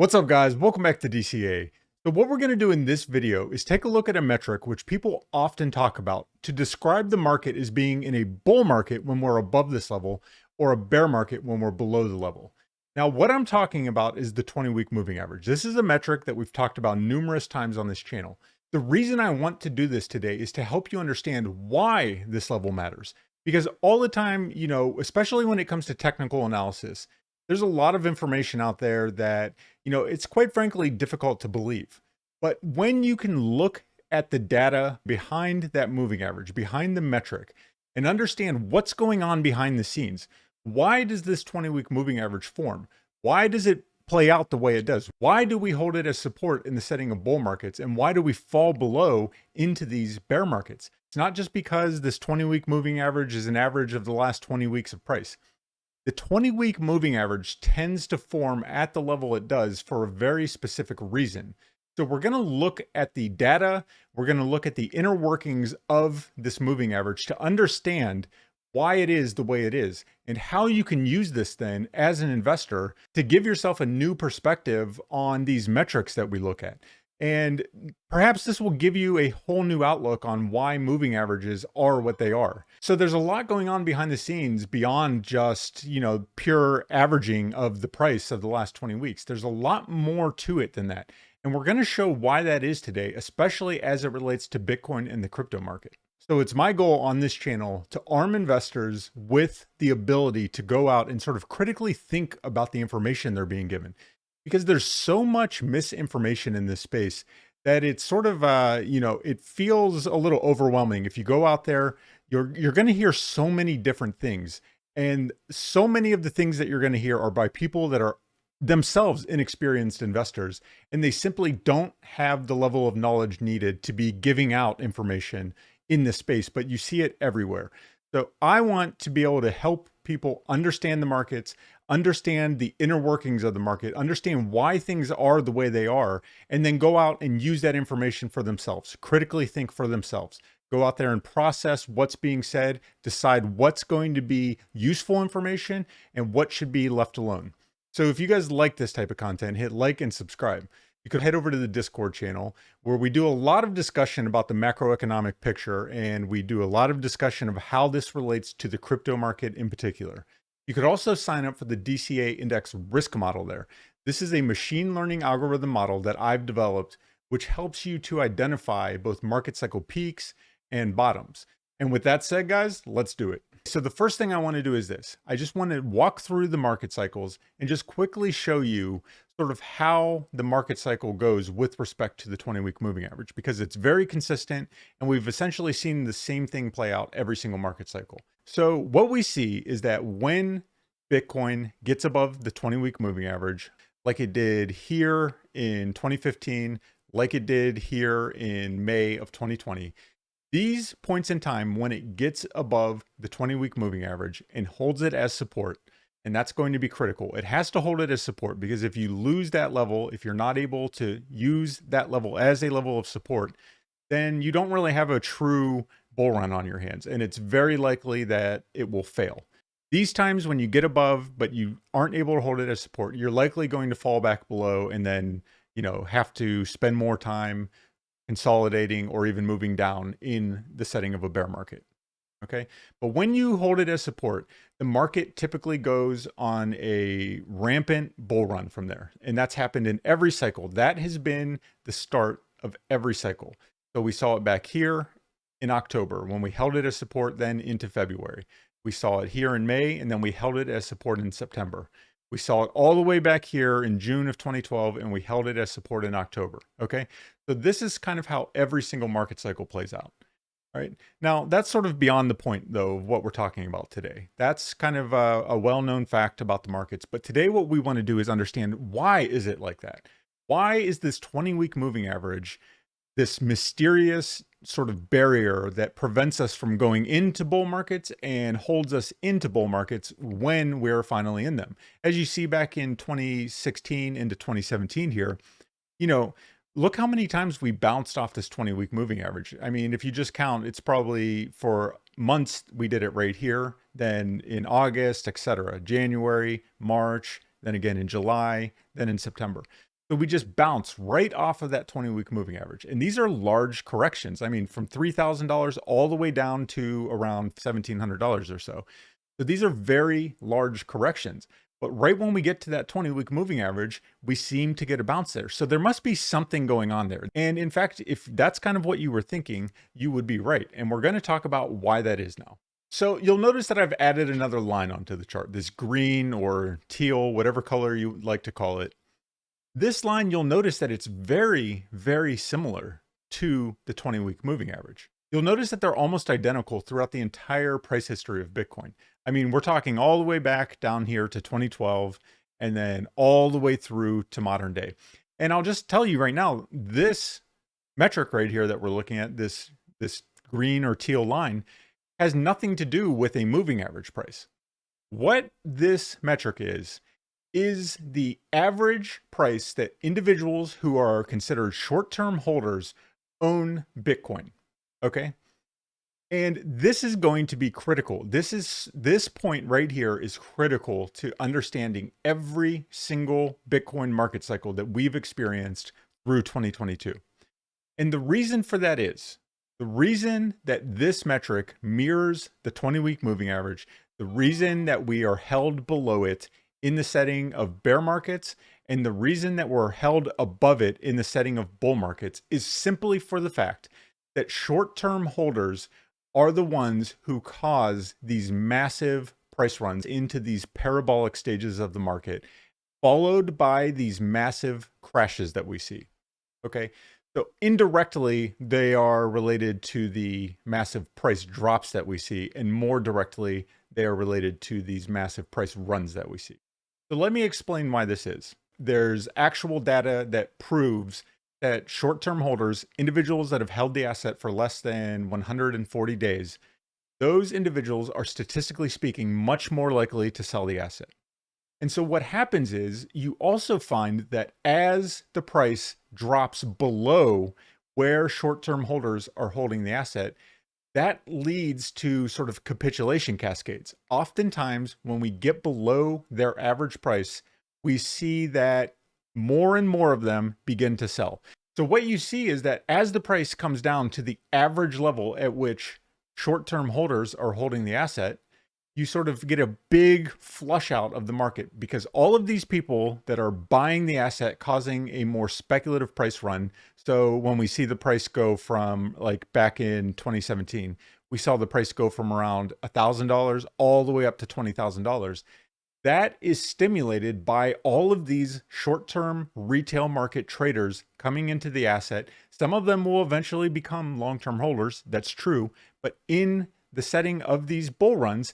What's up, guys? Welcome back to DCA. So what we're going to do in this video is take a look at a metric which people often talk about to describe the market as being in a bull market when we're above this level or a bear market when we're below the level. Now, what I'm talking about is the 20-week moving average. This is a metric that we've talked about numerous times on this channel. The reason I want to do this today is to help you understand why this level matters. Because all the time, especially when it comes to technical analysis, there's a lot of information out there that it's quite frankly difficult to believe. But when you can look at the data behind that moving average, behind the metric, and understand what's going on behind the scenes, why does this 20-week moving average form? Why does it play out the way it does? Why do we hold it as support in the setting of bull markets? And why do we fall below into these bear markets? It's not just because this 20-week moving average is an average of the last 20 weeks of price. The 20-week moving average tends to form at the level it does for a very specific reason. So we're going to look at the data, we're going to look at the inner workings of this moving average to understand why it is the way it is and how you can use this then as an investor to give yourself a new perspective on these metrics that we look at. And perhaps this will give you a whole new outlook on why moving averages are what they are. So there's a lot going on behind the scenes beyond just, pure averaging of the price of the last 20 weeks. There's a lot more to it than that. And we're going to show why that is today, especially as it relates to Bitcoin and the crypto market. So it's my goal on this channel to arm investors with the ability to go out and sort of critically think about the information they're being given. Because there's so much misinformation in this space that it's sort of, it feels a little overwhelming. If you go out there, you're going to hear so many different things. And so many of the things that you're going to hear are by people that are themselves inexperienced investors. And they simply don't have the level of knowledge needed to be giving out information in this space, but you see it everywhere. So I want to be able to help people understand the markets, understand the inner workings of the market, understand why things are the way they are, and then go out and use that information for themselves, critically think for themselves, go out there and process what's being said, decide what's going to be useful information and what should be left alone. So if you guys like this type of content, hit like and subscribe. You could head over to the Discord channel where we do a lot of discussion about the macroeconomic picture, and we do a lot of discussion of how this relates to the crypto market in particular. You could also sign up for the DCA Index Risk Model there. This is a machine learning algorithm model that I've developed, which helps you to identify both market cycle peaks and bottoms. And with that said, guys, let's do it. So the first thing I want to do is this. I just want to walk through the market cycles and just quickly show you sort of how the market cycle goes with respect to the 20-week moving average, because it's very consistent and we've essentially seen the same thing play out every single market cycle. So what we see is that when Bitcoin gets above the 20-week moving average, like it did here in 2015, like it did here in May of 2020, these points in time when it gets above the 20-week moving average and holds it as support, and that's going to be critical. It has to hold it as support, because if you lose that level, if you're not able to use that level as a level of support, then you don't really have a true bull run on your hands, and it's very likely that it will fail. These times when you get above, but you aren't able to hold it as support, you're likely going to fall back below and then, have to spend more time consolidating or even moving down in the setting of a bear market. Okay. But when you hold it as support, the market typically goes on a rampant bull run from there. And that's happened in every cycle. That has been the start of every cycle. So we saw it back here in October when we held it as support, then into February. We saw it here in May, and then we held it as support in September. We saw it all the way back here in June of 2012, and we held it as support in October. Okay. So this is kind of how every single market cycle plays out. All right. Now, that's sort of beyond the point, though, of what we're talking about today. That's kind of a well-known fact about the markets. But today, what we want to do is understand, why is it like that? Why is this 20-week moving average this mysterious sort of barrier that prevents us from going into bull markets and holds us into bull markets when we're finally in them? As you see back in 2016 into 2017 here, look how many times we bounced off this 20-week moving average. I mean, if you just count, it's probably for months we did it right here, then in August, etc., January, March, then again in July, then in September. So we just bounce right off of that 20-week moving average. And these are large corrections. I mean, from $3,000 all the way down to around $1,700 or so. So these are very large corrections. But right when we get to that 20-week moving average, we seem to get a bounce there. So there must be something going on there. And in fact, if that's kind of what you were thinking, you would be right. And we're going to talk about why that is now. So you'll notice that I've added another line onto the chart, this green or teal, whatever color you like to call it. This line, you'll notice that it's very, very similar to the 20-week moving average. You'll notice that they're almost identical throughout the entire price history of Bitcoin. I mean, we're talking all the way back down here to 2012 and then all the way through to modern day. And I'll just tell you right now, this metric right here that we're looking at, this green or teal line, has nothing to do with a moving average price. What this metric is the average price that individuals who are considered short-term holders own Bitcoin. Okay. And this is going to be critical. This point right here is critical to understanding every single Bitcoin market cycle that we've experienced through 2022. And the reason for that is the reason that this metric mirrors the 20-week moving average, the reason that we are held below it in the setting of bear markets, and the reason that we're held above it in the setting of bull markets is simply for the fact that short-term holders are the ones who cause these massive price runs into these parabolic stages of the market, followed by these massive crashes that we see. Okay. So indirectly, they are related to the massive price drops that we see, and more directly, they are related to these massive price runs that we see. So let me explain why this is. There's actual data that proves that short-term holders, individuals that have held the asset for less than 140 days, those individuals are statistically speaking much more likely to sell the asset. And so what happens is you also find that as the price drops below where short-term holders are holding the asset, that leads to sort of capitulation cascades. Oftentimes, when we get below their average price, we see that more and more of them begin to sell. So what you see is that as the price comes down to the average level at which short-term holders are holding the asset, you sort of get a big flush out of the market because all of these people that are buying the asset causing a more speculative price run. So when we see the price go from, like back in 2017, we saw the price go from around $1,000 all the way up to $20,000. That is stimulated by all of these short-term retail market traders coming into the asset. Some of them will eventually become long-term holders. That's true. But in the setting of these bull runs,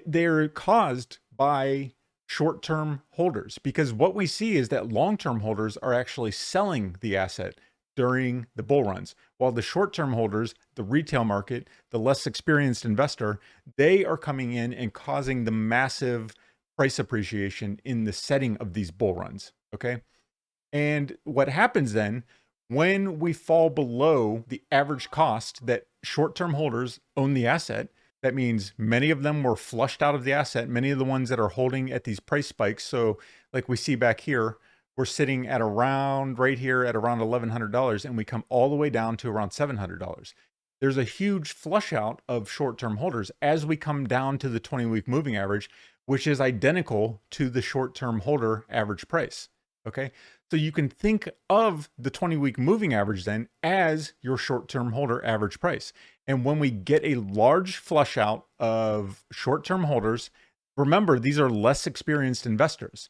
they're caused by short-term holders, because what we see is that long-term holders are actually selling the asset during the bull runs, while the short-term holders, the retail market, the less experienced investor, they are coming in and causing the massive price appreciation in the setting of these bull runs. Okay. And what happens then when we fall below the average cost that short-term holders own the asset, that means many of them were flushed out of the asset. Many of the ones that are holding at these price spikes. So like we see back here, we're sitting at around right here at around $1,100, and we come all the way down to around $700. There's a huge flush out of short-term holders as we come down to the 20-week moving average, which is identical to the short-term holder average price. Okay. So you can think of the 20-week moving average then as your short-term holder average price. And when we get a large flush out of short-term holders, remember, these are less experienced investors.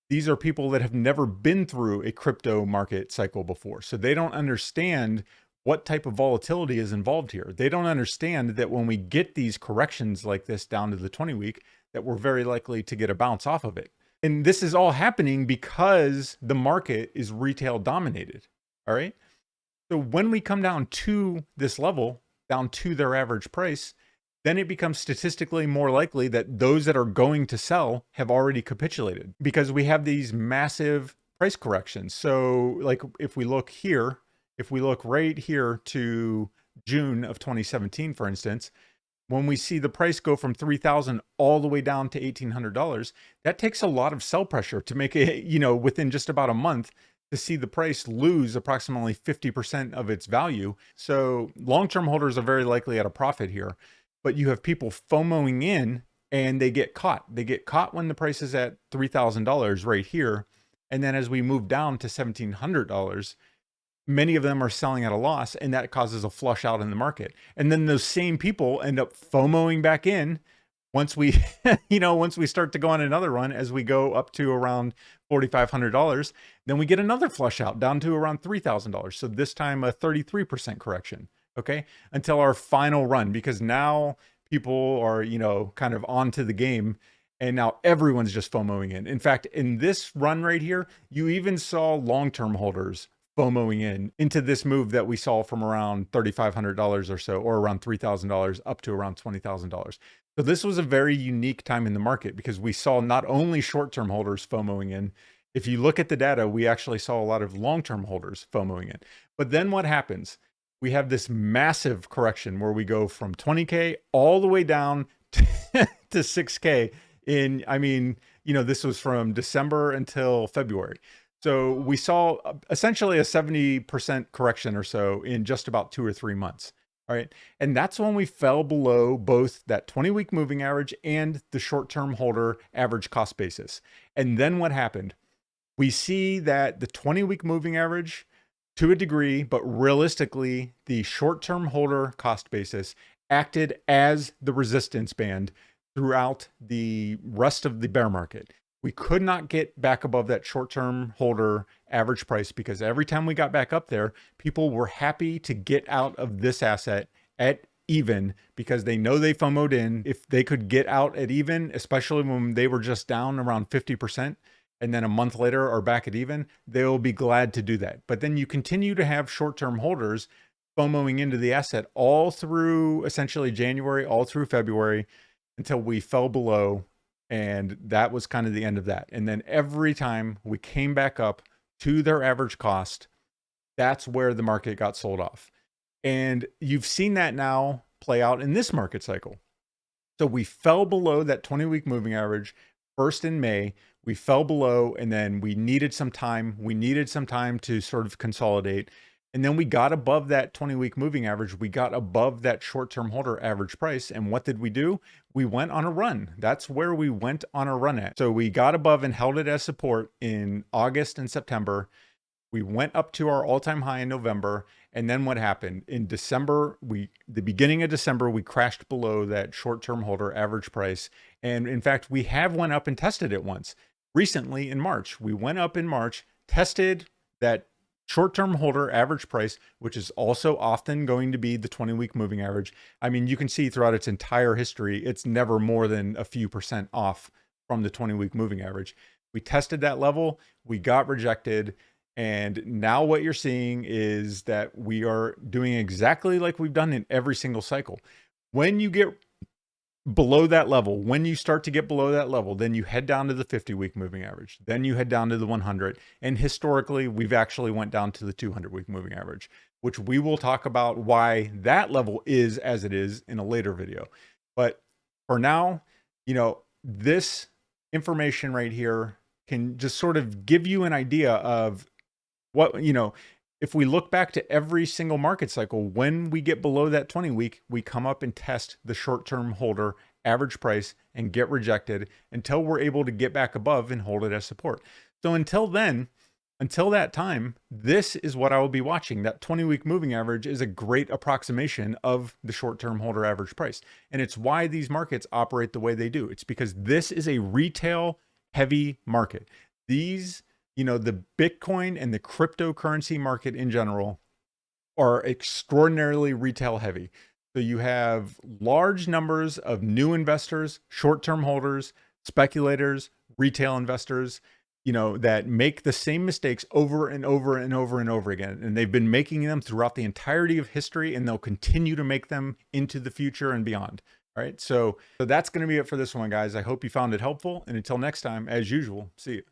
These are people that have never been through a crypto market cycle before. So they don't understand what type of volatility is involved here. They don't understand that when we get these corrections like this down to the 20-week, that we're very likely to get a bounce off of it. And this is all happening because the market is retail dominated. All right. So when we come down to this level, down to their average price, then it becomes statistically more likely that those that are going to sell have already capitulated because we have these massive price corrections. So like if we look here, if we look right here to June of 2017, for instance, when we see the price go from 3,000 all the way down to $1,800, that takes a lot of sell pressure to make it, within just about a month, to see the price lose approximately 50% of its value. So long-term holders are very likely at a profit here, but you have people FOMOing in and they get caught. They get caught when the price is at $3,000 right here. And then as we move down to $1,700, many of them are selling at a loss, and that causes a flush out in the market. And then those same people end up FOMOing back in once we, once we start to go on another run, as we go up to around $4,500, then we get another flush out down to around $3,000. So this time a 33% correction, okay, until our final run, because now people are, kind of onto the game. And now everyone's just FOMOing in. In fact, in this run right here, you even saw long-term holders FOMOing in into this move that we saw from around $3,500 or so, or around $3,000 up to around $20,000. So this was a very unique time in the market, because we saw not only short-term holders FOMOing in. If you look at the data, we actually saw a lot of long-term holders FOMOing in. But then what happens? We have this massive correction where we go from 20K all the way down to 6K this was from December until February. So we saw essentially a 70% correction or so in just about 2 or 3 months. All right. And that's when we fell below both that 20-week moving average and the short-term holder average cost basis. And then what happened? We see that the 20-week moving average, to a degree, but realistically, the short-term holder cost basis acted as the resistance band throughout the rest of the bear market. We could not get back above that short-term holder average price, because every time we got back up there, people were happy to get out of this asset at even, because they know they FOMO'd in. If they could get out at even, especially when they were just down around 50%, and then a month later are back at even, they'll be glad to do that. But then you continue to have short-term holders FOMOing into the asset all through essentially January, all through February, until we fell below. And that was kind of the end of that. And then every time we came back up to their average cost, that's where the market got sold off. And you've seen that now play out in this market cycle. So we fell below that 20-week moving average first in May. We fell below, and then we needed some time. We needed some time to sort of consolidate. And then we got above that 20-week moving average. We got above that short-term holder average price. And what did we do? We went on a run. That's where we went on a run at. So we got above and held it as support in August and September. We went up to our all-time high in November. And then what happened? In December, the beginning of December, we crashed below that short-term holder average price. And in fact, we have went up and tested it once. Recently in March, we went up in March, tested that short-term holder average price, which is also often going to be the 20-week moving average. I mean, you can see throughout its entire history, it's never more than a few percent off from the 20-week moving average. We tested that level, we got rejected, and now what you're seeing is that we are doing exactly like we've done in every single cycle. When you get below that level, when you start to get below that level, then you head down to the 50-week moving average. Then you head down to the 100. And historically, we've actually went down to the 200-week moving average, which we will talk about why that level is as it is in a later video. But for now, this information right here can just sort of give you an idea of what, if we look back to every single market cycle, when we get below that 20-week, we come up and test the short-term holder average price and get rejected until we're able to get back above and hold it as support. So until then, until that time, this is what I will be watching. That 20-week moving average is a great approximation of the short-term holder average price. And it's why these markets operate the way they do. It's because this is a retail heavy market. These the Bitcoin and the cryptocurrency market in general are extraordinarily retail heavy. So you have large numbers of new investors, short-term holders, speculators, retail investors, that make the same mistakes over and over and over and over again. And they've been making them throughout the entirety of history, and they'll continue to make them into the future and beyond. All right. So that's going to be it for this one, guys. I hope you found it helpful. And until next time, as usual, see you.